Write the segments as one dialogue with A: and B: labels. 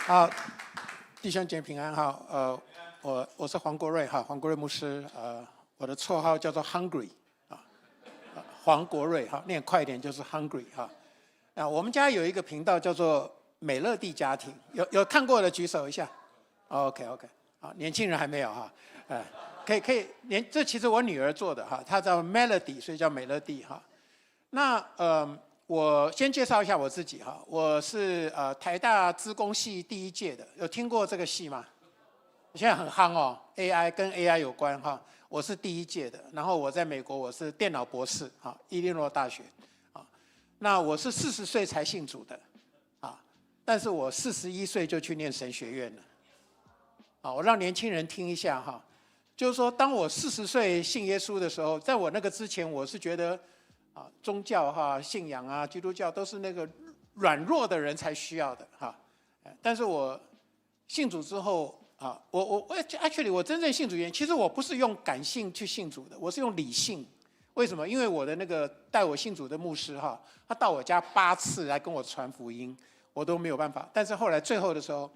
A: 好，弟兄姐平安哈。我是黄国瑞哈，黄国瑞牧师。我的绰号叫做 Hungry 啊，黄国瑞哈，念快一点就是 Hungry 哈。我们家有一个频道叫做美乐蒂家庭，有看过的举手一下。OK， 好，年轻人还没有哈。可以，这其实我女儿做的哈，她叫 Melody， 所以叫美乐蒂哈。那我先介绍一下我自己哈，我是台大资工系第一届的，有听过这个系吗？现在很夯哦 ，AI 跟 AI 有关哈，我是第一届的，然后我在美国我是电脑博士哈，伊利诺大学啊，那我是40岁才信主的啊，但是我41岁就去念神学院了，啊，我让年轻人听一下哈，就是说当我40岁信耶稣的时候，在我那个之前，我是觉得。宗教哈、信仰啊、基督教都是那个软弱的人才需要的哈。但是我信主之后啊，actually 我真正信主原因，其实我不是用感性去信主的，我是用理性。为什么？因为我的那个带我信主的牧师哈，他到我家8次来跟我传福音，我都没有办法。但是后来最后的时候，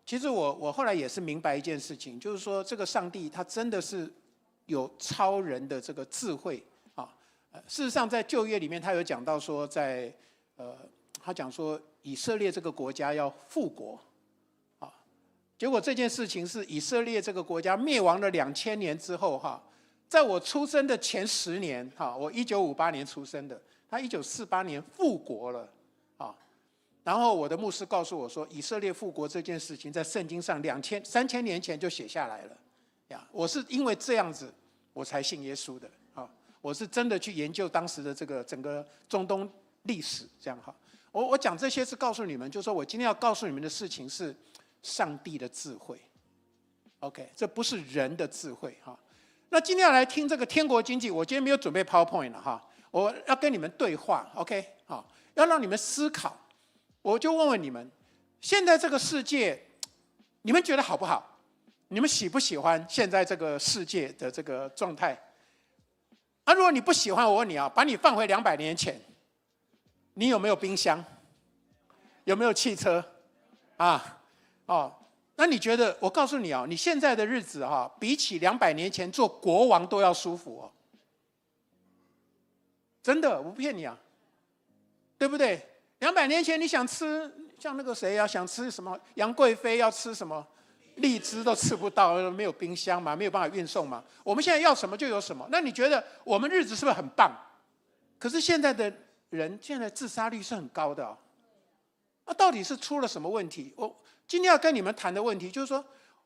A: 其实我后来也是明白一件事情，就是说这个上帝他真的是有超人的这个智慧。事实上，在旧约里面，他有讲到说他讲说以色列这个国家要复国，啊，结果这件事情是以色列这个国家灭亡了2000年之后，哈，在我出生的前10年，哈，我1958年出生的，他1948年复国了，啊，然后我的牧师告诉我说，以色列复国这件事情在圣经上3000年前就写下来了，呀，我是因为这样子我才信耶稣的。我是真的去研究当时的这个整个中东历史，这样哈。我讲这些是告诉你们，就是说我今天要告诉你们的事情是上帝的智慧 ，OK， 这不是人的智慧哈。那今天要来听这个天国经济，我今天没有准备 PowerPoint 了哈，我要跟你们对话 ，OK， 好，要让你们思考。我就问问你们，现在这个世界，你们觉得好不好？你们喜不喜欢现在这个世界的这个状态？如果你不喜欢，我问你啊，把你放回200年前，你有没有冰箱？有没有汽车？那你觉得？我告诉你啊，你现在的日子比起200年前做国王都要舒服哦。真的，我不骗你啊，对不对？200年前你想吃像那个谁啊，想吃什么杨贵妃要吃什么？荔枝都吃不到，没有冰箱嘛，没有办法运送嘛。我们现在要什么就有什么。那你觉得我们日子是不是很棒？可是现在的人，现在自杀率是很高的到底是出了什么问题？我今天要跟你们谈的问题就是说，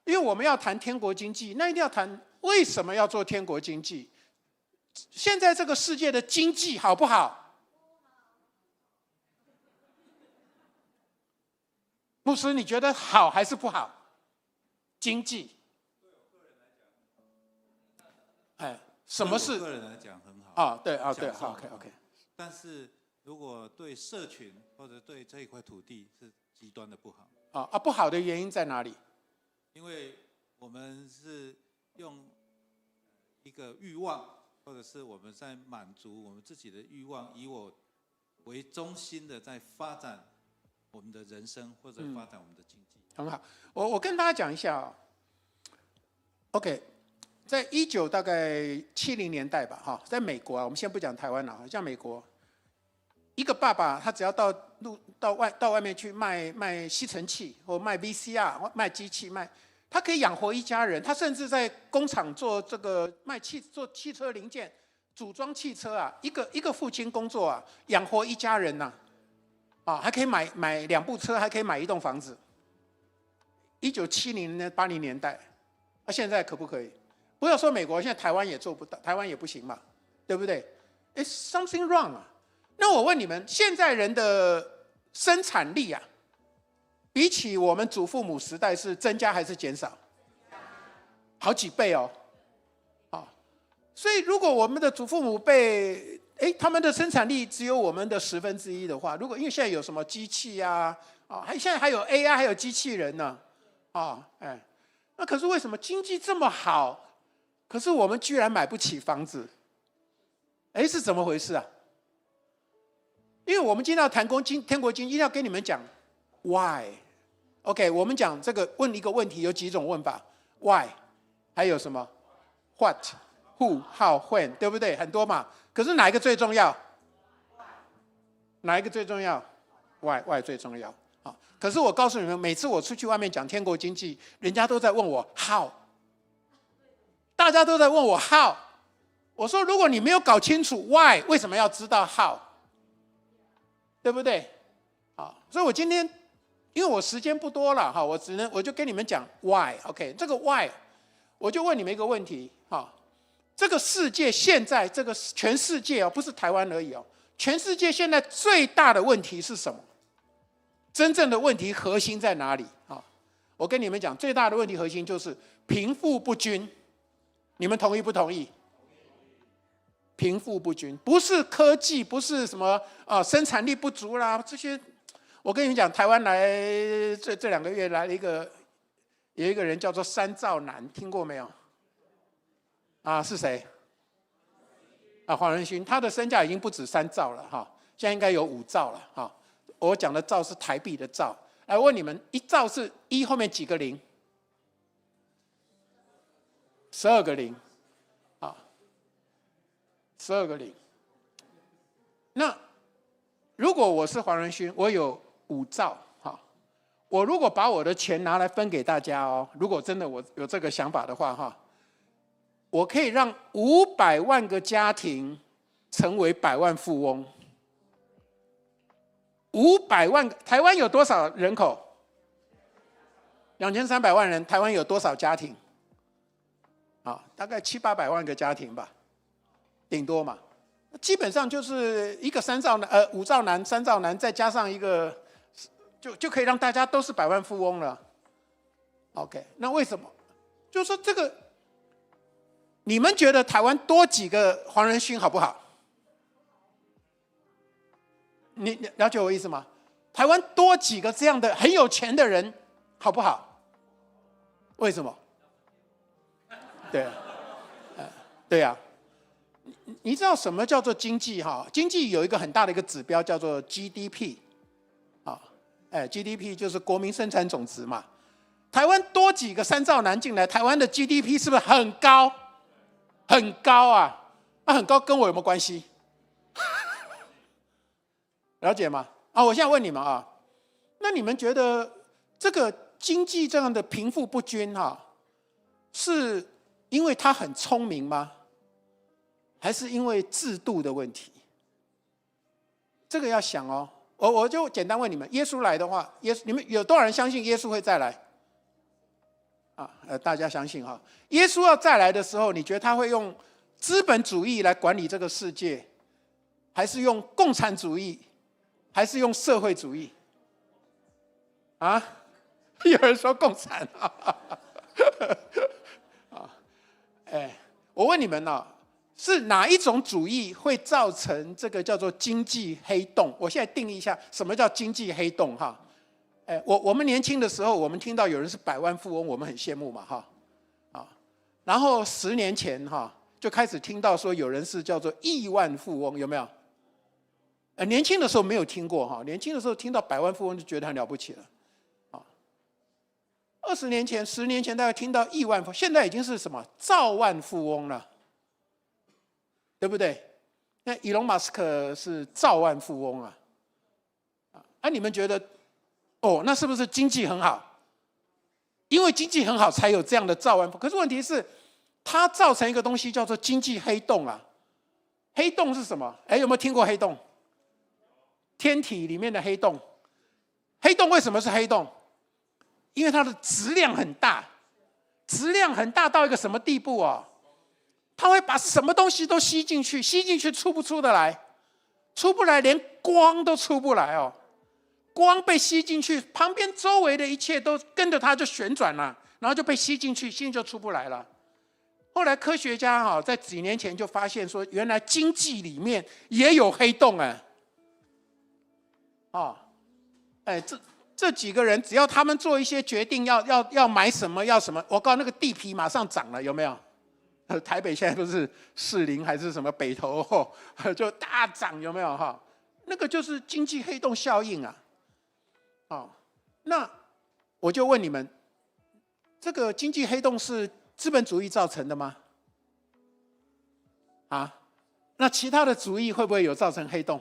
A: 因为我们要谈天国经济，那一定要谈为什么要做天国经济。现在这个世界的经济好不好？牧师，你觉得好还是不好？经济，什么是？
B: 对我个人来讲很好
A: 对好 ，OK。
B: 但是如果对社群或者对这一块土地是极端的不好。
A: 不好的原因在哪里？
B: 因为我们是用一个欲望，或者是我们在满足我们自己的欲望，以我为中心的在发展我们的人生或者发展我们的经济。
A: 很好，我跟大家讲一下OK， 在大概70年代吧，在美国我们先不讲台湾了，像美国，一个爸爸他只要到外面去卖吸尘器，或卖 VCR， 或卖机器他可以养活一家人。他甚至在工厂做这个做汽车零件，组装汽车一个父亲工作养活一家人还可以买2部车，还可以买1栋房子。1970年、80年代，现在可不可以？不要说美国，现在台湾也做不到，台湾也不行嘛，对不对？It's something wrong 那我问你们，现在人的生产力比起我们祖父母时代是增加还是减少？好几倍哦。所以如果我们的祖父母辈，他们的生产力只有我们的1/10的话，因为现在有什么机器现在还有 AI， 还有机器人呢。那可是为什么经济这么好，可是我们居然买不起房子？是怎么回事啊？因为我们今天要谈天国经济，一定要跟你们讲 why， OK， 我们讲这个问一个问题有几种问法 ？Why， 还有什么 ？What、Who、How、When， 对不对？很多嘛。可是哪一个最重要？哪一个最重要 ？Why 最重要。啊，可是我告诉你们，每次我出去外面讲天国经济，人家都在问我 How， 大家都在问我 How。我说，如果你没有搞清楚 Why， 为什么要知道 How？ 对不对？啊，所以我今天因为我时间不多了哈，我就跟你们讲 Why。OK， 这个 Why， 我就问你们一个问题哈，这个世界现在这个全世界哦，不是台湾而已哦，全世界现在最大的问题是什么？真正的问题核心在哪里啊？我跟你们讲，最大的问题核心就是贫富不均。你们同意不同意？贫富不均，不是科技，不是什么生产力不足啦，这些。我跟你们讲，台湾来这2个月来了有一个人叫做三兆男，听过没有？啊，是谁？啊，黄仁勋，他的身价已经不止3兆了哈，现在应该有5兆了哈。我讲的兆是台币的兆。来问你们，1兆是1后面几个零？12个零，啊，12个零。那如果我是黄仁勋，我有5兆，哈，我如果把我的钱拿来分给大家哦，如果真的我有这个想法的话，哈，我可以让500万个家庭成为百万富翁。500万个，台湾有多少人口？2300万人，台湾有多少家庭？啊，大概700-800万个家庭吧，顶多嘛。基本上就是一个5兆男、3兆男，再加上一个，就可以让大家都是百万富翁了。OK， 那为什么？就是说这个，你们觉得台湾多几个黄仁勋好不好？你了解我意思吗？台湾多几个这样的很有钱的人，好不好？为什么？对啊，对啊。你知道什么叫做经济哈？经济有一个很大的一个指标叫做 GDP， 啊，GDP 就是国民生产总值嘛。台湾多几个3兆男进来，台湾的 GDP 是不是很高？很高啊！那很高跟我有没有关系？了解吗？啊，我现在问你们啊，那你们觉得这个经济这样的贫富不均哈，是因为他很聪明吗？还是因为制度的问题？这个要想哦。我就简单问你们：耶稣来的话，你们有多少人相信耶稣会再来？啊，大家相信哈。耶稣要再来的时候，你觉得他会用资本主义来管理这个世界，还是用共产主义？还是用社会主义？啊？有人说共产啊！我问你们呢，是哪一种主义会造成这个叫做经济黑洞？我现在定义一下，什么叫经济黑洞？哈，我们年轻的时候，我们听到有人是百万富翁，我们很羡慕嘛，哈，啊，然后10年前哈，就开始听到说有人是叫做亿万富翁，有没有？年轻的时候没有听过哈，年轻的时候听到百万富翁就觉得很了不起了，啊，20年前、10年前大家听到亿万富翁，现在已经是什么兆万富翁了，对不对？那伊隆马斯克是兆万富翁啊，你们觉得，那是不是经济很好？因为经济很好才有这样的兆万富翁，可是问题是，它造成一个东西叫做经济黑洞啊。黑洞是什么？有没有听过黑洞？天体里面的黑洞，黑洞为什么是黑洞？因为它的质量很大，质量很大到一个什么地步啊？它会把什么东西都吸进去，吸进去出不出得来？出不来，连光都出不来哦。光被吸进去，旁边周围的一切都跟着它就旋转了，然后就被吸进去，吸进去就出不来了。后来科学家在几年前就发现说，原来经济里面也有黑洞这几个人只要他们做一些决定，要买什么要什么，我告诉那个地皮马上涨了，有没有？台北现在不是士林还是什么北投就大涨，有没有哈？那个就是经济黑洞效应啊。那我就问你们，这个经济黑洞是资本主义造成的吗？啊，那其他的主义会不会有造成黑洞？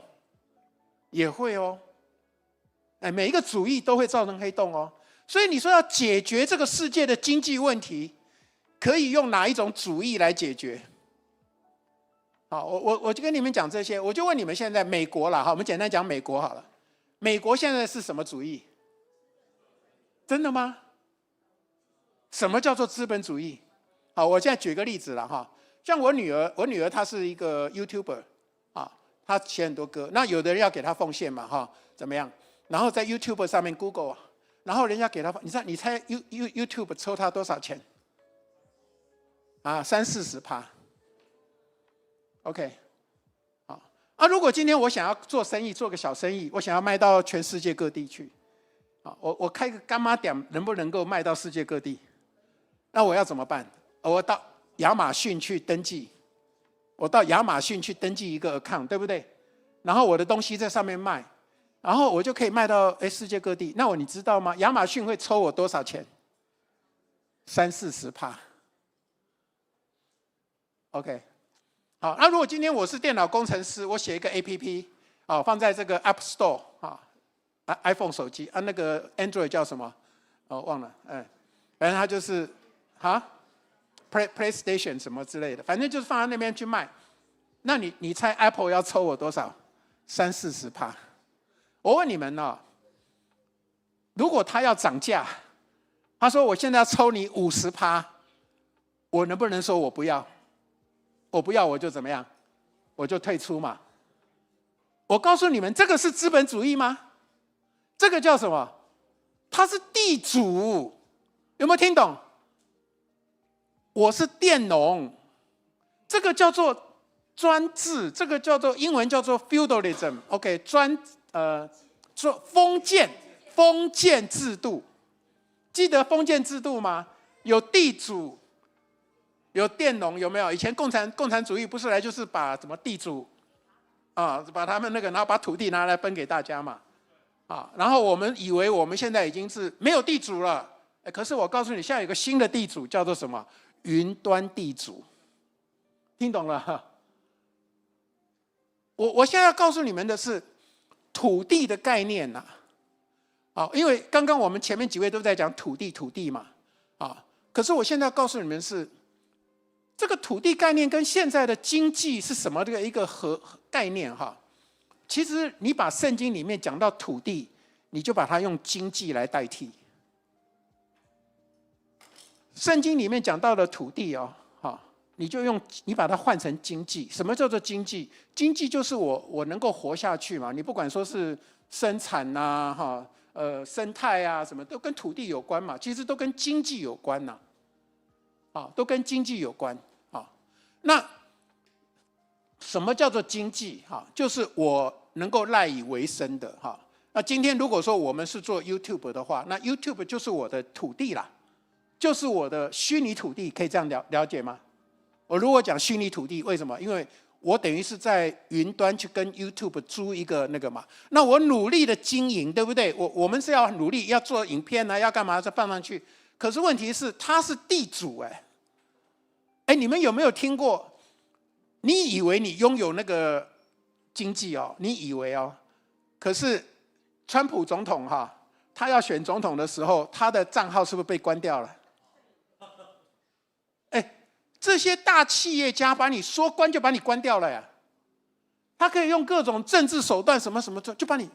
A: 也会哦。每一个主义都会造成黑洞哦。所以你说要解决这个世界的经济问题，可以用哪一种主义来解决？好，我就跟你们讲这些，我就问你们现在美国了哈，我们简单讲美国好了。美国现在是什么主义？真的吗？什么叫做资本主义？好，我现在举个例子了哈，像我女儿她是一个 YouTuber 啊，她写很多歌，那有的人要给她奉献嘛哈，怎么样？然后在 YouTube 上面 Google， 然后人家给她，你猜 YouTube 抽她多少钱？啊，30-40%。OK， 好啊。如果今天我想要做生意，做个小生意，我想要卖到全世界各地去，啊，我开个干妈店，能不能够卖到世界各地？那我要怎么办？我到亚马逊去登记，我到亚马逊去登记一个 account， 对不对？然后我的东西在上面卖，然后我就可以卖到世界各地。那你知道吗？亚马逊会抽我多少钱？30-40%。OK。好，那如果今天我是电脑工程师，我写一个 APP， 放在这个 App Store iPhone 手机那个 Android 叫什么？忘了，反正它就是PlayStation 什么之类的，反正就是放在那边去卖。那你猜 Apple 要抽我多少？30-40%。我问你们如果他要涨价，他说我现在要抽你50%，我能不能说我不要？我不要我就怎么样？我就退出嘛。我告诉你们，这个是资本主义吗？这个叫什么？他是地主，有没有听懂？我是佃农，这个叫做专制，这个叫做英文叫做 feudalism，OK， 做封建制度。记得封建制度吗？有地主。有佃农，有没有？以前共产主义不是来就是把什么地主把他们然后把土地拿来分给大家嘛，然后我们以为我们现在已经是没有地主了，可是我告诉你，现在有个新的地主叫做什么？云端地主，听懂了？我现在要告诉你们的是土地的概念呐，因为刚刚我们前面几位都在讲土地嘛，可是我现在要告诉你们是。这个土地概念跟现在的经济是什么的一个概念哈？其实你把圣经里面讲到土地，你就把它用经济来代替。圣经里面讲到的土地你把它换成经济。什么叫做经济？经济就是我能够活下去嘛。你不管说是生产生态啊，什么都跟土地有关嘛。其实都跟经济有关呐。都跟经济有关。那什么叫做经济？就是我能够赖以为生的。那今天如果说我们是做 YouTube 的话，那 YouTube 就是我的土地啦，就是我的虚拟土地，可以这样了解吗？我如果讲虚拟土地，为什么？因为我等于是在云端去跟 YouTube 租一个嘛，那我努力的经营，对不对？我们是要努力要做影片要干嘛再放上去。可是问题是，他是地主你们有没有听过？你以为你拥有那个经济你以为可是川普总统他要选总统的时候，他的账号是不是被关掉了？这些大企业家把你说关就把你关掉了呀，他可以用各种政治手段什么什么就把你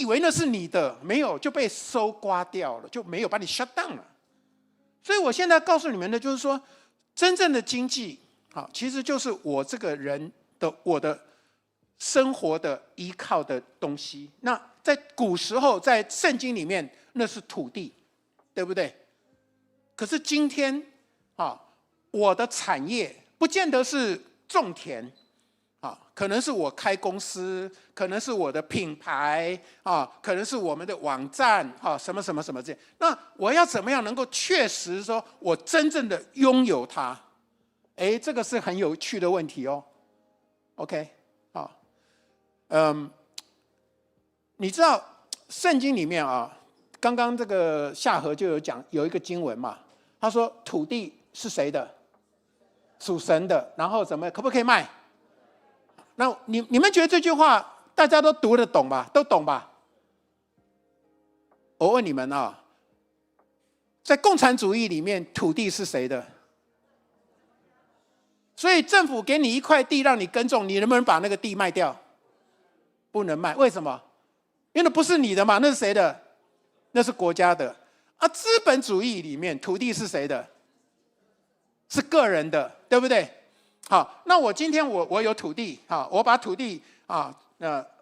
A: 以为那是你的，没有就被收刮掉了，就没有把你 shut down 了。所以我现在告诉你们的就是说，真正的经济其实就是我这个人的我的生活的依靠的东西。那在古时候在圣经里面那是土地，对不对？可是今天我的产业不见得是种田可能是我开公司，可能是我的品牌可能是我们的网站什么什么什么这样。那我要怎么样能够确实说我真正的拥有它？这个是很有趣的问题OK， 你知道圣经里面刚刚这个夏河就有讲有一个经文嘛，他说土地是谁的？属神的，然后怎么可不可以卖？那你们觉得这句话大家都读得懂吧？都懂吧？我问你们啊，在共产主义里面，土地是谁的？所以政府给你一块地让你耕种，你能不能把那个地卖掉？不能卖，为什么？因为那不是你的嘛，那是谁的？那是国家的。啊，资本主义里面土地是谁的？是个人的，对不对？好，那我今天我有土地，好，我把土地啊，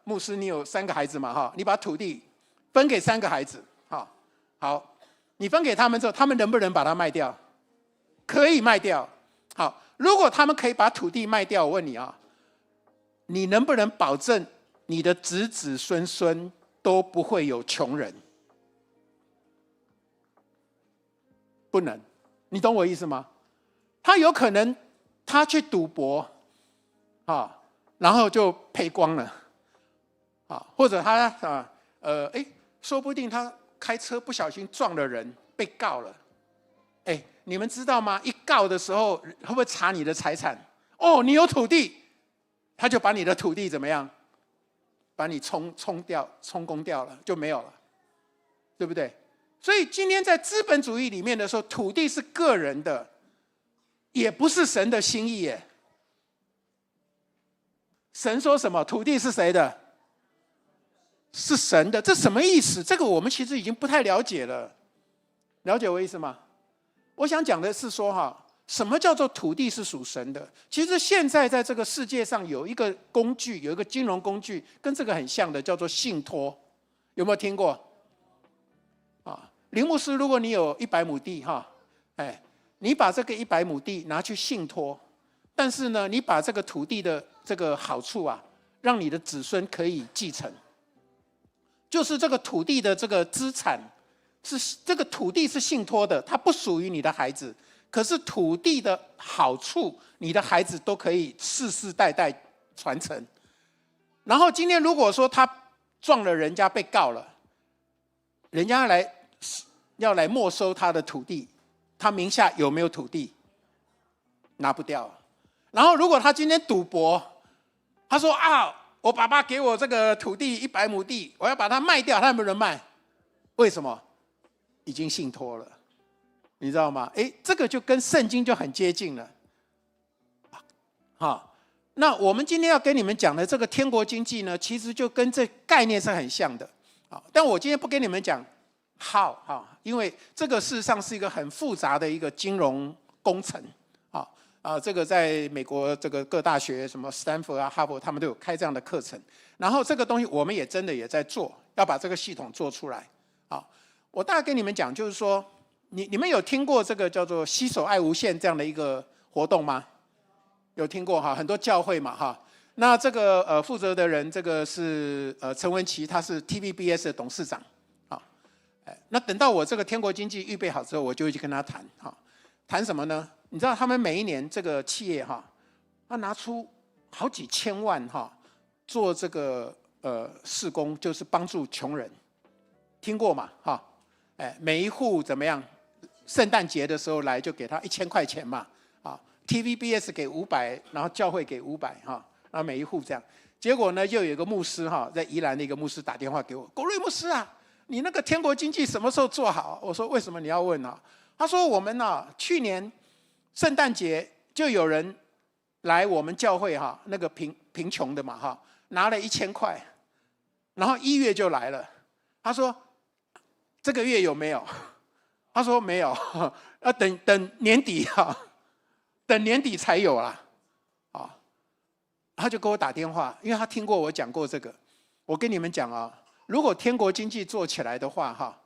A: 牧师你有3个孩子嘛，哈，你把土地分给3个孩子，好，你分给他们之后，他们能不能把它卖掉？可以卖掉。好，如果他们可以把土地卖掉，我问你啊，你能不能保证你的子子孙孙都不会有穷人？不能，你懂我意思吗？他有可能他去赌博，然后就赔光了，或者他说不定他开车不小心撞了人，被告了。你们知道吗？一告的时候会不会查你的财产？哦，你有土地，他就把你的土地怎么样？把你充公掉了，就没有了，对不对？所以今天在资本主义里面的时候，土地是个人的，也不是神的心意耶。神说什么？土地是谁的？是神的。这什么意思？这个我们其实已经不太了解了。了解我意思吗？我想讲的是说什么叫做土地是属神的？其实现在在这个世界上有一个工具，有一个金融工具跟这个很像的，叫做信托。有没有听过？林牧师，如果你有100亩地你把这个100亩地拿去信托，但是呢，你把这个土地的这个好处让你的子孙可以继承，就是这个土地的这个资产这个土地是信托的，它不属于你的孩子，可是土地的好处，你的孩子都可以世世代代传承。然后今天如果说他撞了人家被告了，人家要来没收他的土地，他名下有没有土地？拿不掉。然后如果他今天赌博，他说我爸爸给我这个土地100亩地，我要把它卖掉，他能不能卖？为什么？已经信托了，你知道吗？这个就跟圣经就很接近了。那我们今天要跟你们讲的这个天国经济呢，其实就跟这概念是很像的。但我今天不跟你们讲 how 因为这个事实上是一个很复杂的一个金融工程。这个在美国这个各大学，什么斯坦福哈佛，他们都有开这样的课程。然后这个东西我们也真的也在做，要把这个系统做出来。我大概跟你们讲，就是说，你们有听过这个叫做携手爱无限这样的一个活动吗？有听过很多教会嘛那这个负责的人，这个是陈文琪，他是 TVBS 的董事长。那等到我这个天国经济预备好之后，我就会去跟他谈。谈什么呢？你知道他们每一年这个企业他拿出好几千万做这个事工，就是帮助穷人。听过嘛每一户怎么样？圣诞节的时候来就给他1000块钱嘛TVBS 给500，然后教会给500然后每一户这样。结果呢，又有一个牧师在宜兰的一个牧师打电话给我，国瑞牧师你那个天国经济什么时候做好？我说为什么你要问他说我们去年圣诞节就有人来我们教会那个贫穷的嘛拿了1000块，然后1月就来了。他说这个月有没有？他说没有，要等年底等年底才有啦。他就给我打电话，因为他听过我讲过这个。我跟你们讲如果天国经济做起来的话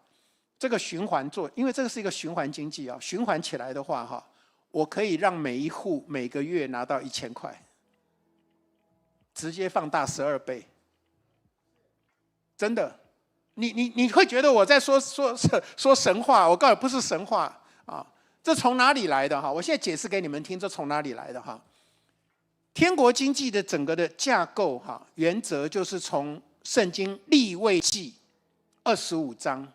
A: 这个循环做，因为这个是一个循环经济循环起来的话我可以让每一户每个月拿到1000块，直接放大12倍，真的。你会觉得我在说神话，我告诉你不是神话这从哪里来的我现在解释给你们听，这从哪里来的天国经济的整个的架构原则就是从圣经利未记25章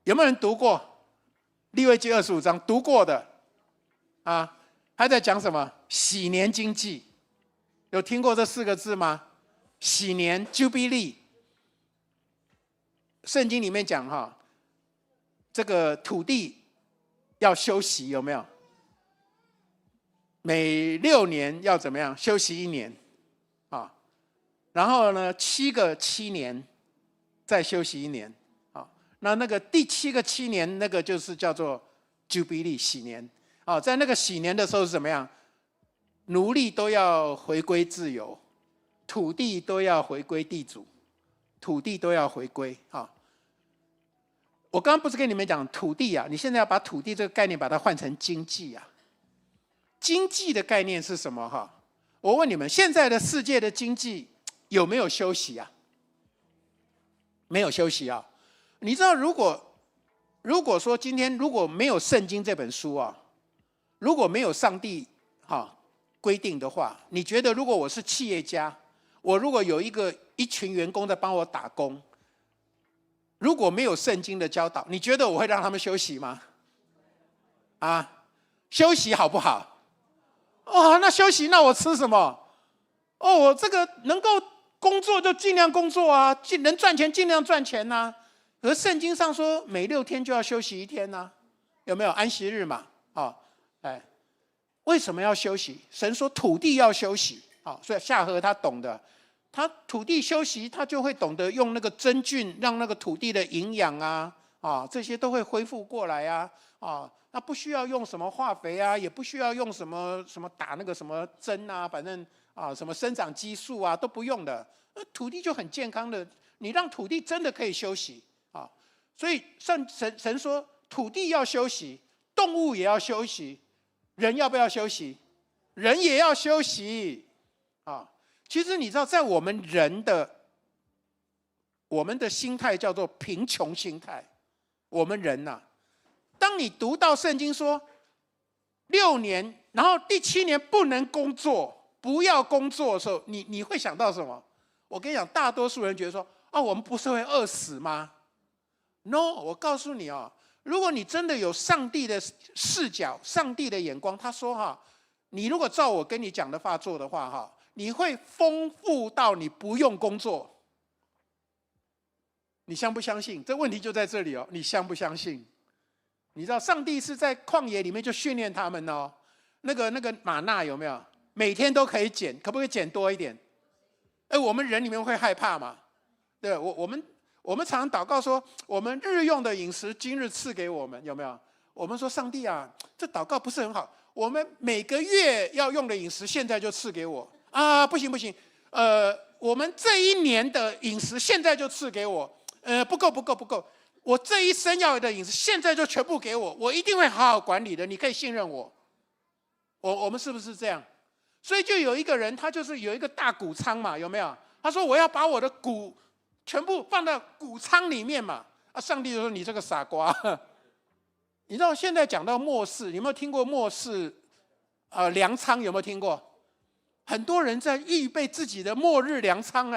A: 有没有人读过利未记25章？读过的啊？他在讲什么？喜年经济，有听过这4个字吗？喜年 Jubilee， 圣经里面讲哈，这个土地要休息，有没有？每6年要怎么样？休息1年啊，然后呢，7个7年再休息1年啊。那个第7个7年，那个就是叫做 Jubilee 喜年啊。在那个喜年的时候是怎么样？奴隶都要回归自由，土地都要回归地主，土地都要回归啊。我刚刚不是跟你们讲土地啊？你现在要把土地这个概念把它换成经济啊。经济的概念是什么哈？我问你们，现在的世界的经济有没有休息啊？没有休息啊！你知道，如果说今天如果没有圣经这本书啊，如果没有上帝规定的话，你觉得如果我是企业家，我如果有一群员工在帮我打工，如果没有圣经的教导，你觉得我会让他们休息吗？啊，休息好不好？哦，那休息，那我吃什么？哦，我这个能够工作就尽量工作啊，能赚钱尽量赚钱啊。可是圣经上说，每6天就要休息1天啊，有没有安息日嘛？为什么要休息？神说土地要休息，所以夏河他懂的，他土地休息，他就会懂得用那个真菌，让那个土地的营养这些都会恢复过来那不需要用什么化肥啊，也不需要用什么打那个什么针啊，反正什么生长激素啊都不用的，土地就很健康的。你让土地真的可以休息所以神说土地要休息，动物也要休息，人要不要休息？人也要休息其实你知道，在我们的心态叫做贫穷心态，我们人当你读到圣经说6年，然后第7年不能工作，不要工作的时候，你会想到什么？我跟你讲，大多数人觉得说我们不是会饿死吗？ No， 我告诉你如果你真的有上帝的视角，上帝的眼光，他说你如果照我跟你讲的话做的话你会丰富到你不用工作。你相不相信？这问题就在这里你相不相信？你知道上帝是在旷野里面就训练他们那个玛纳有没有？每天都可以捡，可不可以捡多一点？我们人里面会害怕嘛？对，我们常常祷告说，我们日用的饮食今日赐给我们，有没有？我们说上帝这祷告不是很好，我们每个月要用的饮食现在就赐给我不行，我们这1年的饮食现在就赐给我，不够。我这一生要的饮食，现在就全部给我，我一定会好好管理的，你可以信任我。我们是不是这样？所以就有一个人，他就是有一个大谷仓嘛，有没有？他说我要把我的谷全部放到谷仓里面嘛。上帝就说你这个傻瓜。你知道现在讲到末世，有没有听过末世粮仓？有没有听过？很多人在预备自己的末日粮仓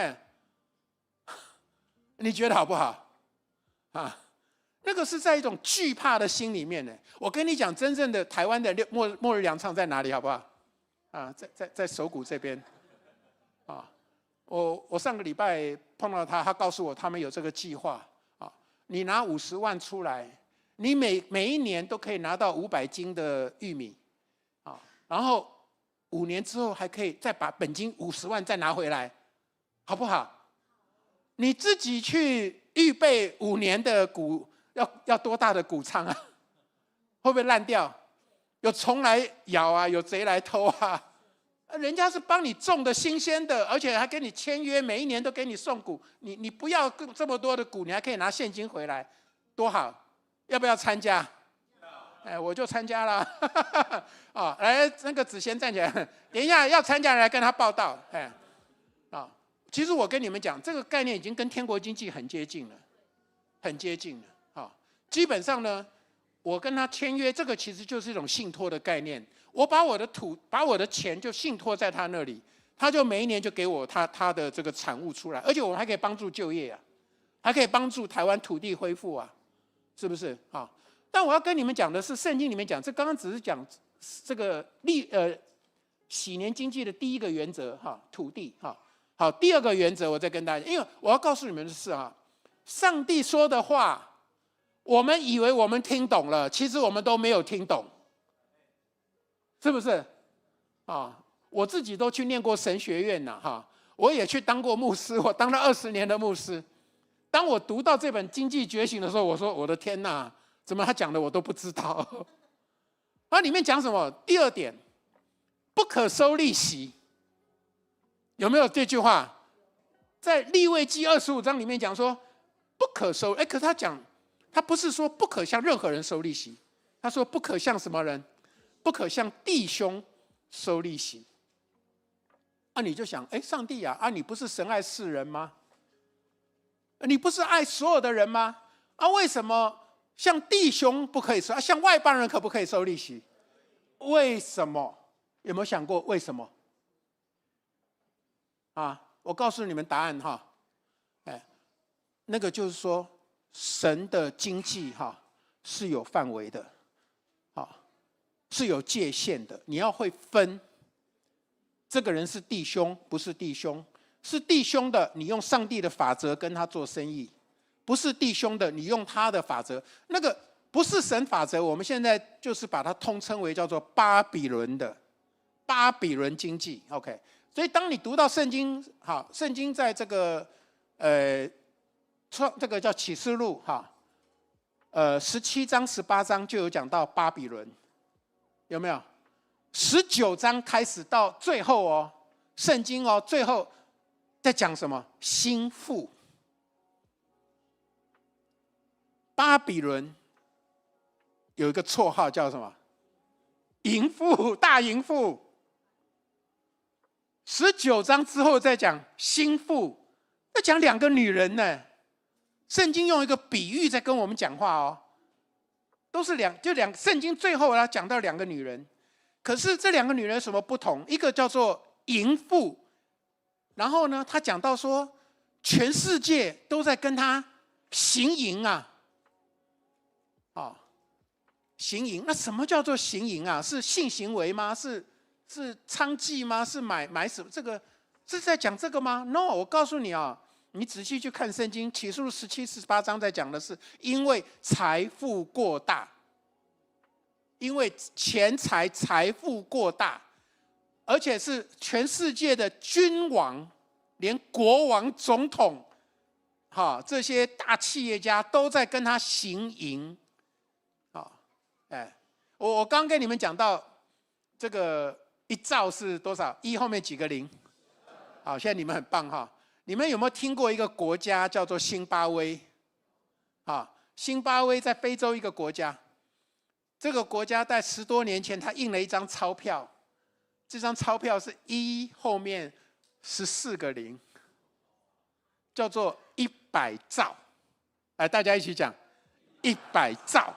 A: 你觉得好不好？那个是在一种惧怕的心里面我跟你讲，真正的台湾的末日粮仓在哪里，好不好？在首谷这边我上个礼拜碰到他告诉我他们有这个计划你拿50万出来，你每1年都可以拿到500斤的玉米然后5年之后还可以再把本金50万再拿回来，好不好？你自己去预备5年的谷，要多大的谷仓会不会烂掉？有虫来咬有贼来偷人家是帮你种的新鲜的，而且还跟你签约，每1年都给你送谷，你不要这么多的谷，你还可以拿现金回来，多好！要不要参加？我就参加了来，那个子贤站起来，等一下要参加来跟他报道其实我跟你们讲，这个概念已经跟天国经济很接近了，基本上呢，我跟他签约，这个其实就是一种信托的概念。我把我的钱就信托在他那里，他就每1年就给我他的这个产物出来，而且我还可以帮助就业还可以帮助台湾土地恢复是不是啊？但我要跟你们讲的是，圣经里面讲，这刚刚只是讲这个喜年经济的第一个原则哈，土地哈。好，第二个原则我再跟大家，因为我要告诉你们的是哈，上帝说的话，我们以为我们听懂了，其实我们都没有听懂，是不是？啊，我自己都去念过神学院呐哈，我也去当过牧师，我当了20年的牧师。当我读到这本《经济觉醒》的时候，我说我的天哪，怎么他讲的我都不知道？它里面讲什么？第二点，不可收利息，有没有这句话？在利未记25章里面讲说不可收，可是他不是说不可向任何人收利息，他说不可向什么人？不可向弟兄收利息。你就想，上帝啊，你不是神爱世人吗？你不是爱所有的人吗？为什么向弟兄不可以收，向外邦人可不可以收利息？为什么？有没有想过为什么？我告诉你们答案哈，那个就是说，神的经济是有范围的，是有界限的，你要会分。这个人是弟兄，不是弟兄。是弟兄的，你用上帝的法则跟他做生意；不是弟兄的，你用他的法则。那个不是神法则，我们现在就是把它通称为叫做巴比伦经济。OK， 所以当你读到圣经，圣经在这个这个叫启示录17章18章就有讲到巴比伦，有没有？19章开始到最后圣经最后在讲什么？心腹。巴比伦有一个绰号叫什么？淫妇，大淫妇。19章之后再讲心腹，在讲2个女人呢。圣经用一个比喻在跟我们讲话都是圣经最后讲到2个女人。可是这2个女人有什么不同？一个叫做淫妇，然后呢，他讲到说，全世界都在跟他行淫行淫。那什么叫做行淫是性行为吗？是娼妓吗？是买什么？这个是在讲这个吗 ？No， 我告诉你你仔细去看圣经，启示录17、18章在讲的是，因为财富过大。因为钱财财富过大，而且是全世界的君王，连国王、总统，这些大企业家都在跟他行淫。我刚跟你们讲到这个1兆是多少？后面几个零？好，现在你们很棒你们有没有听过一个国家叫做辛巴威？辛巴威在非洲一个国家。这个国家在10多年前，他印了一张钞票，这张钞票是1后面14个零，叫做100兆。来，大家一起讲100兆。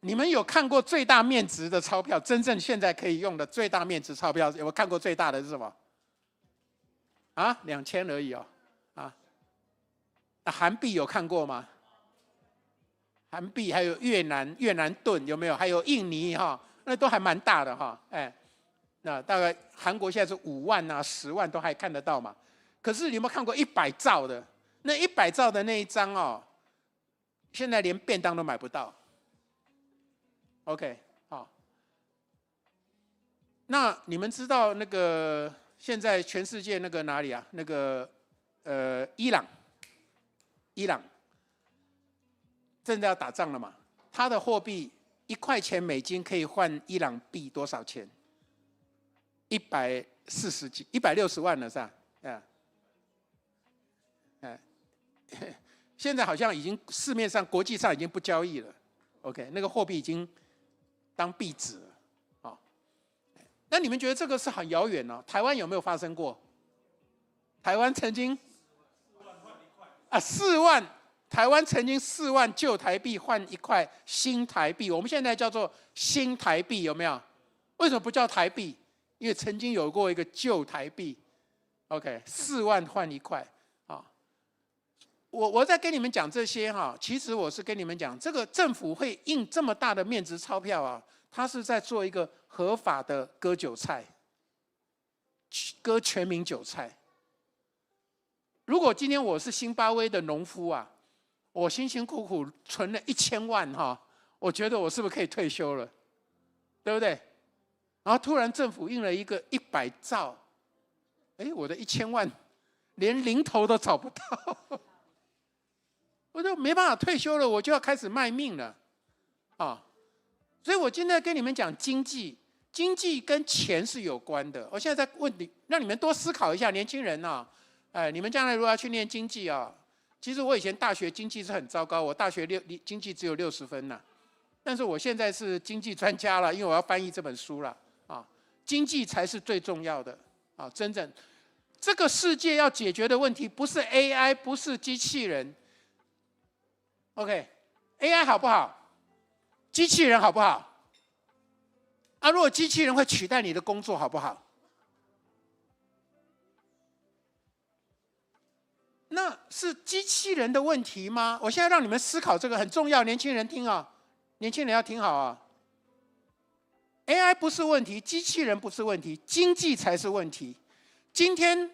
A: 你们有看过最大面值的钞票？真正现在可以用的最大面值钞票，有没有看过最大的是什么？2000而已韩币有看过吗？韩币还有越南盾有没有？还有印尼那都还蛮大的那大概韩国现在是5万10万都还看得到嘛。可是你有没有看过100兆的？那100兆的那一张现在连便当都买不到。OK， 好。那你们知道那个现在全世界那个哪里那个伊朗正在要打仗了嘛？他的货币1块钱美金可以换伊朗币多少钱？160万了是吧？现在好像已经市面上、国际上已经不交易了。OK， 那个货币已经当币值了。那你们觉得这个是很遥远台湾有没有发生过？台湾曾经4万。台湾曾经4万旧台币换1块新台币，我们现在叫做新台币，有没有？为什么不叫台币？因为曾经有过一个旧台币。OK， 4万换1块我在跟你们讲这些哈，其实我是跟你们讲，这个政府会印这么大的面值钞票啊，他是在做一个合法的割韭菜，割全民韭菜。如果今天我是辛巴威的农夫啊，我辛辛苦苦存了1000万哈，我觉得我是不是可以退休了？对不对？然后突然政府印了一个100兆，我的1000万连零头都找不到。我就没办法退休了，我就要开始卖命了，所以我今天跟你们讲经济，经济跟钱是有关的。我现在在问你，让你们多思考一下，年轻人啊，你们将来如果要去念经济啊，其实我以前大学经济是很糟糕，我大学经济只有60分呐，但是我现在是经济专家了，因为我要翻译这本书了经济才是最重要的真正这个世界要解决的问题不是 AI， 不是机器人。OK，AI 好不好？机器人好不好？如果机器人会取代你的工作，好不好？那是机器人的问题吗？我现在让你们思考这个很重要，年轻人听啊，年轻人要听好啊。AI 不是问题，机器人不是问题，经济才是问题。今天，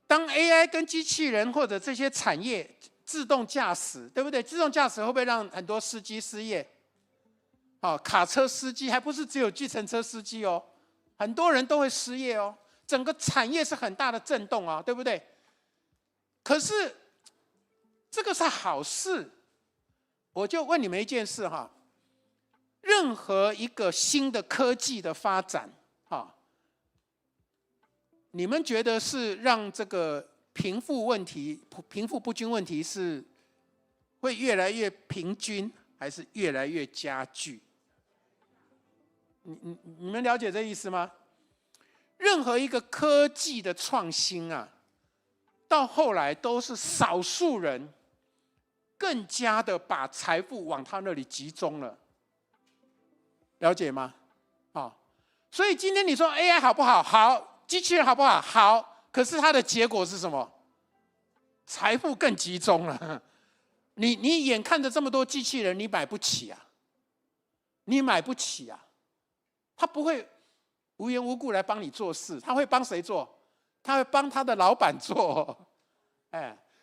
A: 当 AI 跟机器人或者这些产业自动驾驶，对不对？自动驾驶会不会让很多司机失业？卡车司机还不是只有计程车司机哦，很多人都会失业哦。整个产业是很大的震动啊，对不对？可是这个是好事，我就问你们一件事哈，任何一个新的科技的发展，你们觉得是让这个贫富不均问题是会越来越平均，还是越来越加剧？你们了解这意思吗？任何一个科技的创新啊，到后来都是少数人更加的把财富往他那里集中了，了解吗？所以今天你说 AI 好不好？好，机器人好不好？好，可是它的结果是什么？财富更集中了。你眼看着这么多机器人，你买不起啊，你买不起啊。他不会无缘无故来帮你做事，他会帮谁做？他会帮他的老板做。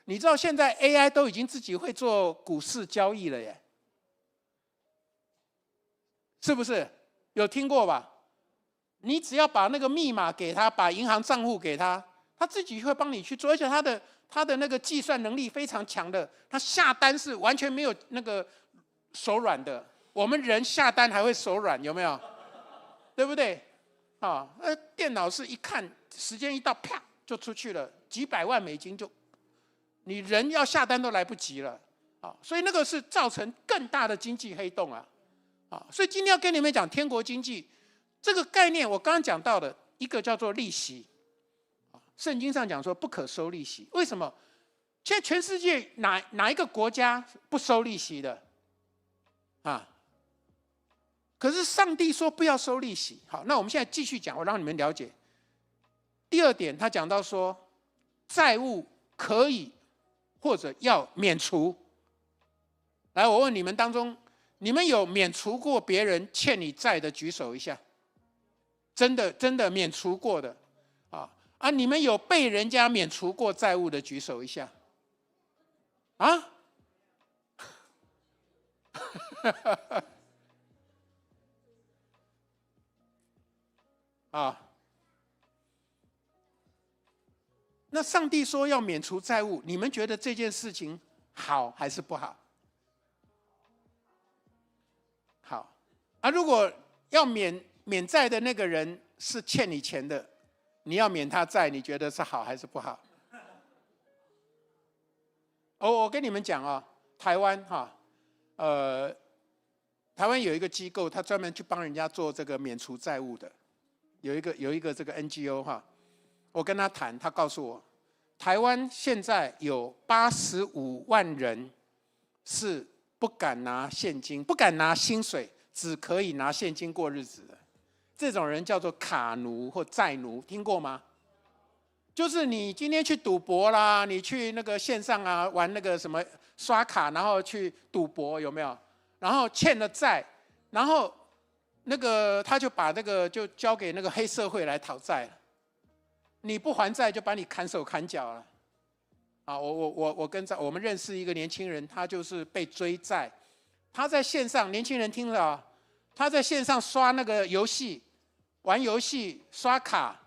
A: 你知道现在 AI 都已经自己会做股市交易了耶，是不是？有听过吧？你只要把那个密码给他，把银行账户给他，他自己会帮你去做，而且他的那个计算能力非常强的，他下单是完全没有那个手软的。我们人下单还会手软，有没有？对不对？电脑是一看时间一到，啪就出去了，几百万美金就，你人要下单都来不及了所以那个是造成更大的经济黑洞啊！所以今天要跟你们讲天国经济这个概念，我刚刚讲到的一个叫做利息，圣经上讲说不可收利息，为什么？现在全世界哪一个国家不收利息的可是上帝说不要收利息。好，那我们现在继续讲，我让你们了解。第二点，他讲到说，债务可以或者要免除。来，我问你们当中，你们有免除过别人欠你债的举手一下？真的免除过的你们有被人家免除过债务的举手一下？那上帝说要免除债务，你们觉得这件事情好还是不好？好如果要免债的那个人是欠你钱的，你要免他债，你觉得是好还是不好？我跟你们讲台湾台湾有一个机构，他专门去帮人家做这个免除债务的，有一个这个 NGO 我跟他谈，他告诉我，台湾现在有85万人是不敢拿现金、不敢拿薪水，只可以拿现金过日子的。这种人叫做卡奴或债奴，听过吗？就是你今天去赌博啦，你去那个线上啊玩那个什么刷卡，然后去赌博有没有？然后欠了债，然后那个他就把那个就交给那个黑社会来讨债了。你不还债就把你砍手砍脚了。啊，我们认识一个年轻人，他就是被追债，他在线上，年轻人听了啊，他在线上刷那个游戏，玩游戏刷卡，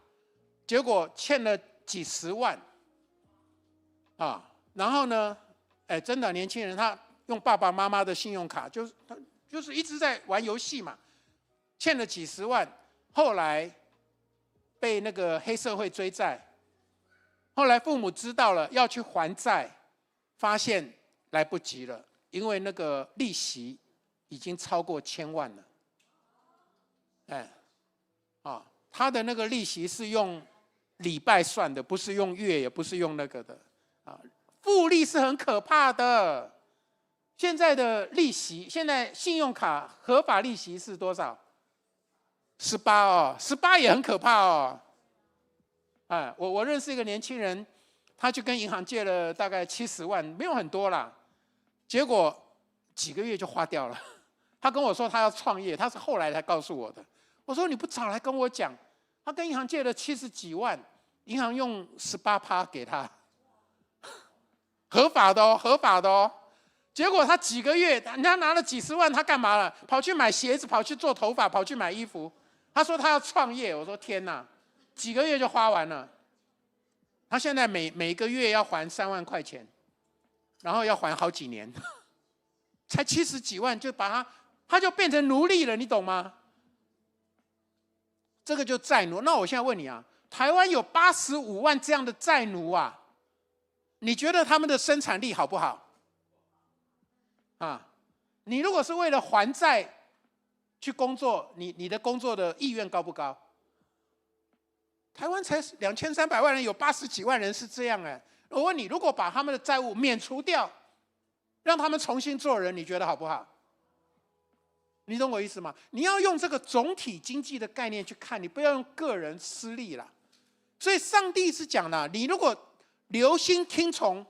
A: 结果欠了几十万，啊，然后呢，哎，真的年轻人他用爸爸妈妈的信用卡，就是一直在玩游戏嘛，欠了几十万，后来被那个黑社会追债。后来父母知道了要去还债，发现来不及了，因为那个利息已经超过1000万了。哎，啊，他的那个利息是用礼拜算的，不是用月，也不是用那个的。啊，复利是很可怕的。现在的利息，现在信用卡合法利息是多少？18哦，18也很可怕哦。哎，我认识一个年轻人，他就跟银行借了大概70万，没有很多啦，结果几个月就花掉了。他跟我说他要创业，他是后来才告诉我的。我说你不早来跟我讲，他跟银行借了70几万，银行用18%给他，合法的哦，合法的哦。结果他几个月，人家拿了几十万，他干嘛了？跑去买鞋子，跑去做头发，跑去买衣服。他说他要创业，我说天哪！几个月就花完了，他现在每个月要还3万块钱，然后要还好几年，才70几万就把他就变成奴隶了，你懂吗？这个就债奴。那我现在问你啊，台湾有85万这样的债奴啊，你觉得他们的生产力好不好？啊，你如果是为了还债去工作，你的工作的意愿高不高？台湾才2300万人，有80几万人是这样哎。我问你，如果把他们的债务免除掉，让他们重新做人，你觉得好不好？你懂我意思吗？你要用这个总体经济的概念去看，你不要用个人私利啦。所以上帝是讲的，你如果留心听从，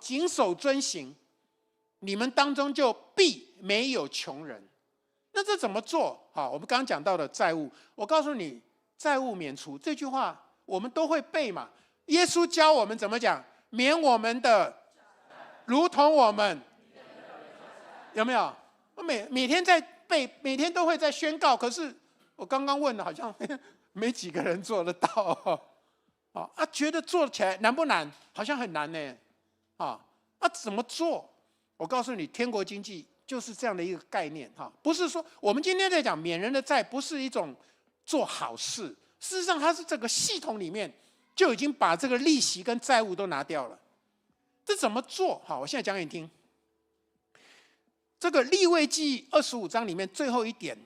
A: 谨守遵行，你们当中就必没有穷人。那这怎么做？我们刚刚讲到的债务，我告诉你。债务免除这句话我们都会背嘛，耶稣教我们怎么讲，免我们的如同我们，有没有？我每天在背，每天都会在宣告，可是我刚刚问了，好像没几个人做得到。觉得做起来难不难？好像很难呢。怎么做？我告诉你，天国经济就是这样的一个概念。不是说我们今天在讲免人的债，不是一种做好事，事实上它是这个系统里面就已经把这个利息跟债务都拿掉了。这怎么做？好，我现在讲给你听。这个利未记25章里面最后一点，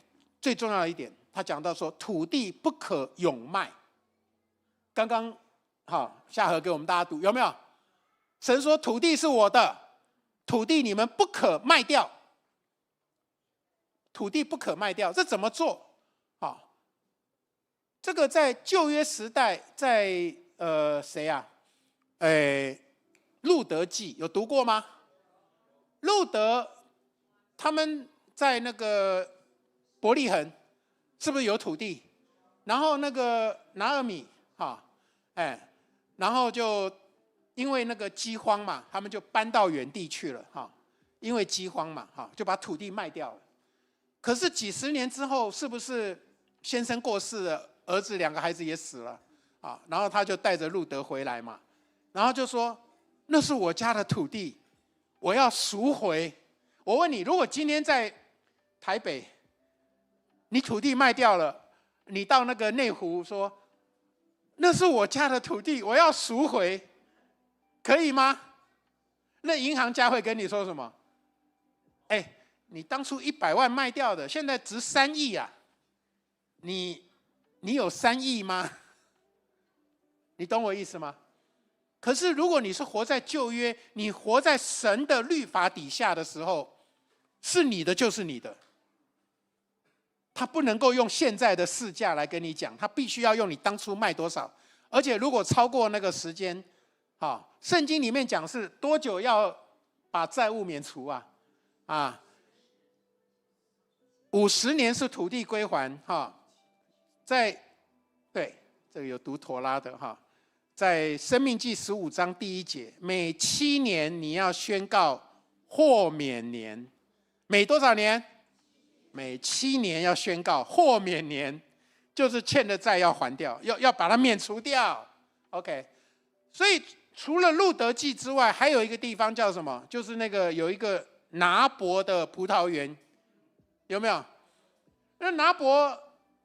A: 最重要的一点，他讲到说土地不可永卖。刚刚夏河给我们大家读，有没有？神说土地是我的，土地你们不可卖掉，土地不可卖掉，这怎么做？这个在旧约时代，在谁啊？路德记有读过吗？路德他们在那个伯利恒，是不是有土地？然后那个拿俄米然后就因为那个饥荒嘛，他们就搬到远地去了因为饥荒嘛就把土地卖掉了。可是几十年之后，是不是先生过世了？儿子2个孩子也死了然后他就带着路德回来嘛，然后就说那是我家的土地，我要赎回。我问你，如果今天在台北，你土地卖掉了，你到那个内湖说那是我家的土地，我要赎回，可以吗？那银行家会跟你说什么？你当初100万卖掉的，现在值3亿啊，你有3亿吗？你懂我意思吗？可是如果你是活在旧约，你活在神的律法底下的时候，是你的就是你的，他不能够用现在的市价来跟你讲，他必须要用你当初卖多少。而且如果超过那个时间，圣经里面讲是多久要把债务免除啊？50年是土地归还对，这个有读妥拉的在申命记15章第1节，每7年你要宣告豁免年，每多少年？每7年要宣告豁免年，就是欠的债要还掉，要把它免除掉。OK， 所以除了路德记之外，还有一个地方叫什么？就是那个有一个拿伯的葡萄园，有没有？那拿伯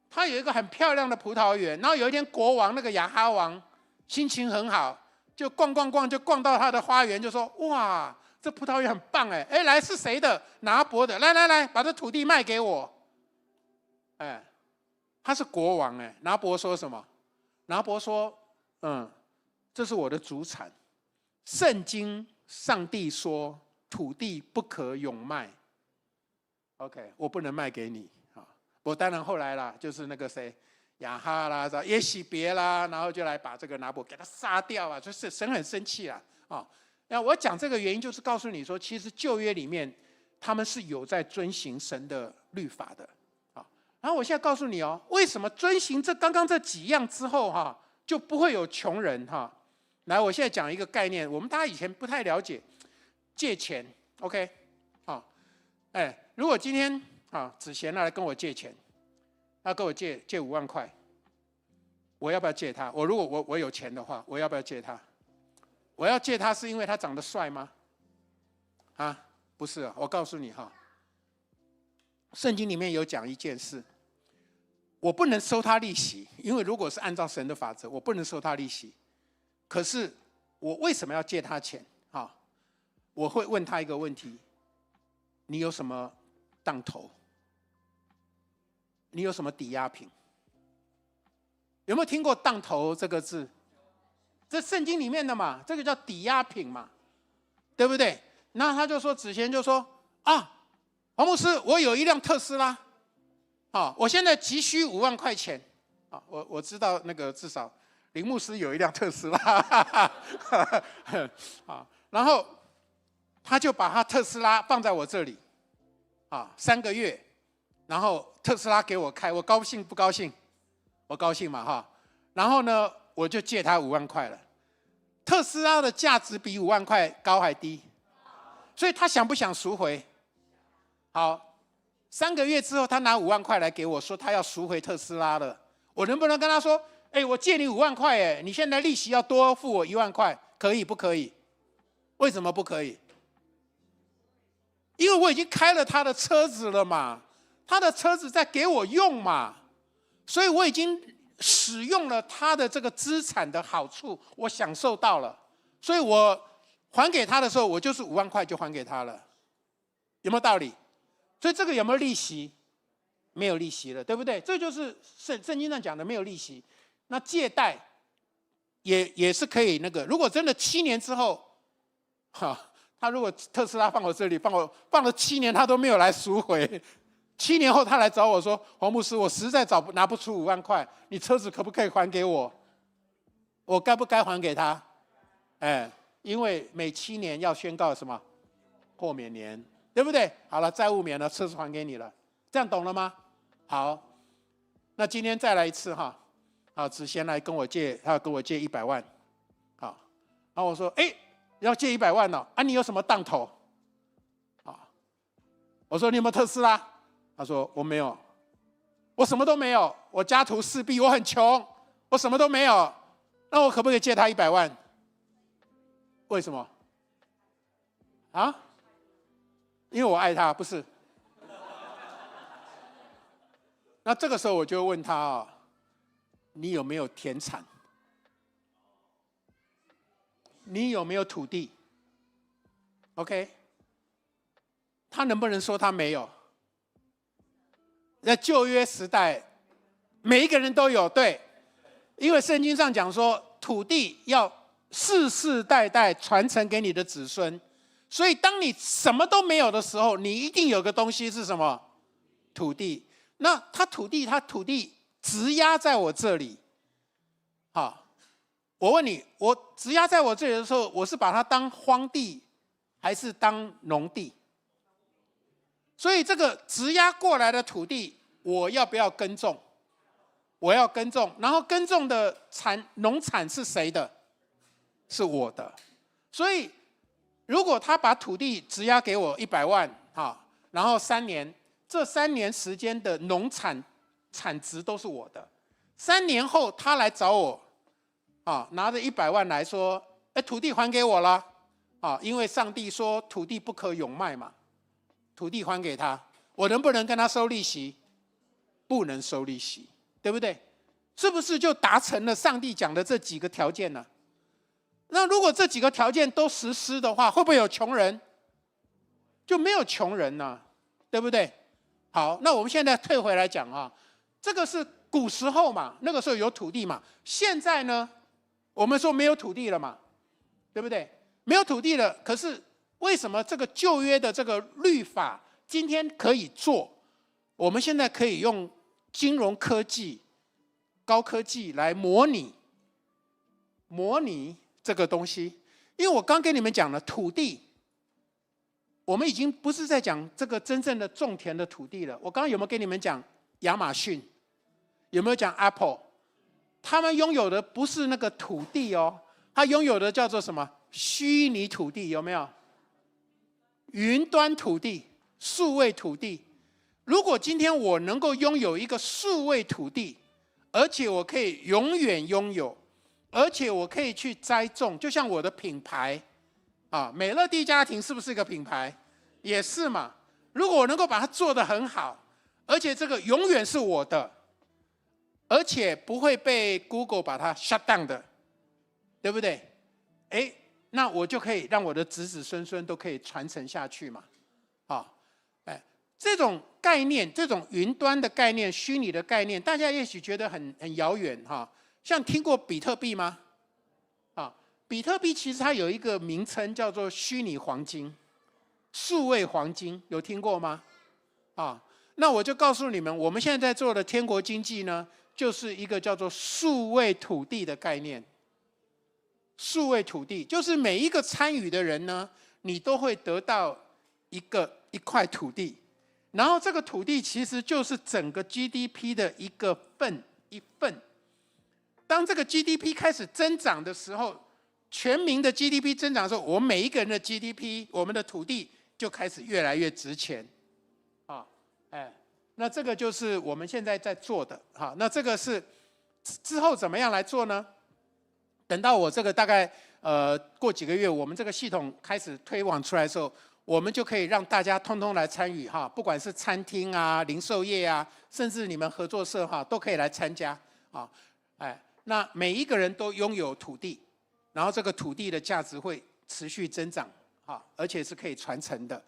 A: 他有一个很漂亮的葡萄园，然后有一天国王那个亚哈王心情很好，就逛，就逛到他的花园，就说：哇，这葡萄园很棒哎！来是谁的？拿伯的，来，把这土地卖给我。他是国王哎。拿伯说什么？拿伯说：这是我的主产。圣经上帝说土地不可永卖。OK， 我不能卖给你我当然后来啦，就是那个谁，亚哈啦、耶洗别啦，然后就来把这个拿伯给他杀掉就是神很生气那我讲这个原因就是告诉你说，其实旧约里面他们是有在遵行神的律法的然后我现在告诉你为什么遵行刚刚这几样之后就不会有穷人来，我现在讲一个概念，我们大家以前不太了解，借钱 ，OK， 如果今天子贤来跟我借钱，他跟我借5万块，我要不要借他？如果我有钱的话，我要不要借他？我要借他是因为他长得帅吗？不是我告诉你圣经里面有讲一件事，我不能收他利息，因为如果是按照神的法则，我不能收他利息。可是我为什么要借他钱我会问他一个问题：你有什么当头？你有什么抵押品？有没有听过当头这个字？这圣经里面的嘛，这个叫抵押品嘛，对不对？那他就说，子贤就说黄牧师，我有一辆特斯拉我现在急需5万块钱我知道那个至少林牧师有一辆特斯拉然后他就把他特斯拉放在我这里3个月，然后特斯拉给我开，我高兴不高兴？我高兴嘛然后呢，我就借他5万块了。特斯拉的价值比5万块高还低？所以他想不想赎回？好，3个月之后，他拿5万块来给我，说他要赎回特斯拉了。我能不能跟他说：我借你5万块你现在利息要多付我1万块，可以不可以？为什么不可以？因为我已经开了他的车子了嘛，他的车子在给我用嘛，所以我已经使用了他的这个资产的好处，我享受到了，所以我还给他的时候，我就是5万块就还给他了，有没有道理？所以这个有没有利息？没有利息了，对不对？这就是圣经上讲的没有利息。那借贷也是可以那个，如果真的7年之后，他如果特斯拉放我这里，放了7年，他都没有来赎回。7年后他来找我说：黄牧师，我实在拿不出5万块，你车子可不可以还给我？我该不该还给他？因为每7年要宣告什么？豁免年，对不对？好了，债务免了，车子还给你了，这样懂了吗？好，那今天再来一次子贤来跟我借，他要跟我借100万，然后我说：要借100万哦，你有什么当头？我说：你有没有特斯拉？他说：我没有，我什么都没有，我家徒四壁，我很穷，我什么都没有。那我可不可以借他100万？为什么？因为我爱他，不是？那这个时候我就问他你有没有田产？你有没有土地 ？OK， 他能不能说他没有？在旧约时代，每一个人都有，对，因为圣经上讲说，土地要世世代代传承给你的子孙，所以当你什么都没有的时候，你一定有个东西是什么？土地。那他土地质押在我这里，我问你，我质押在我这里的时候，我是把它当荒地，还是当农地？所以这个质押过来的土地，我要不要耕种？我要耕种，然后耕种的农产是谁的？是我的。所以，如果他把土地质押给我100万，然后3年，这3年时间的农产值都是我的。3年后他来找我，拿着100万来说，土地还给我了，因为上帝说土地不可永卖嘛，土地还给他，我能不能跟他收利息？不能收利息，对不对？是不是就达成了上帝讲的这几个条件呢？那如果这几个条件都实施的话，会不会有穷人？就没有穷人呢，对不对？好，那我们现在退回来讲这个是古时候嘛，那个时候有土地嘛。现在呢，我们说没有土地了嘛，对不对？没有土地了，可是为什么这个旧约的这个律法今天可以做？我们现在可以用金融科技、高科技来模拟这个东西。因为我刚跟你们讲了土地，我们已经不是在讲这个真正的种田的土地了。我刚刚有没有跟你们讲亚马逊？有没有讲 Apple？ 他们拥有的不是那个土地哦，他拥有的叫做什么？虚拟土地，有没有？云端土地、数位土地。如果今天我能够拥有一个数位土地，而且我可以永远拥有，而且我可以去栽种，就像我的品牌美乐蒂家庭是不是一个品牌？也是嘛。如果我能够把它做得很好，而且这个永远是我的，而且不会被 Google 把它 shut down 的，对不对？那我就可以让我的子子孙孙都可以传承下去嘛。这种概念，这种云端的概念、虚拟的概念，大家也许觉得很遥远像听过比特币吗？比特币其实它有一个名称叫做虚拟黄金、数位黄金，有听过吗？那我就告诉你们，我们现在在做的天国经济呢，就是一个叫做数位土地的概念。数位土地就是每一个参与的人呢，你都会得到一块土地。然后这个土地其实就是整个 GDP 的一份。当这个 GDP 开始增长的时候，全民的 GDP 增长的时候，我们每一个人的 GDP， 我们的土地就开始越来越值钱。那这个就是我们现在在做的。那这个是之后怎么样来做呢？等到我这个大概过几个月，我们这个系统开始推广出来的时候，我们就可以让大家通通来参与不管是餐厅零售业甚至你们合作社都可以来参加那每一个人都拥有土地，然后这个土地的价值会持续增长而且是可以传承的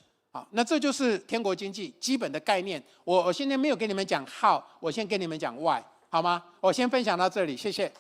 A: 那这就是天国经济基本的概念。我现在没有跟你们讲 how， 我先跟你们讲 why， 好吗？我先分享到这里，谢谢。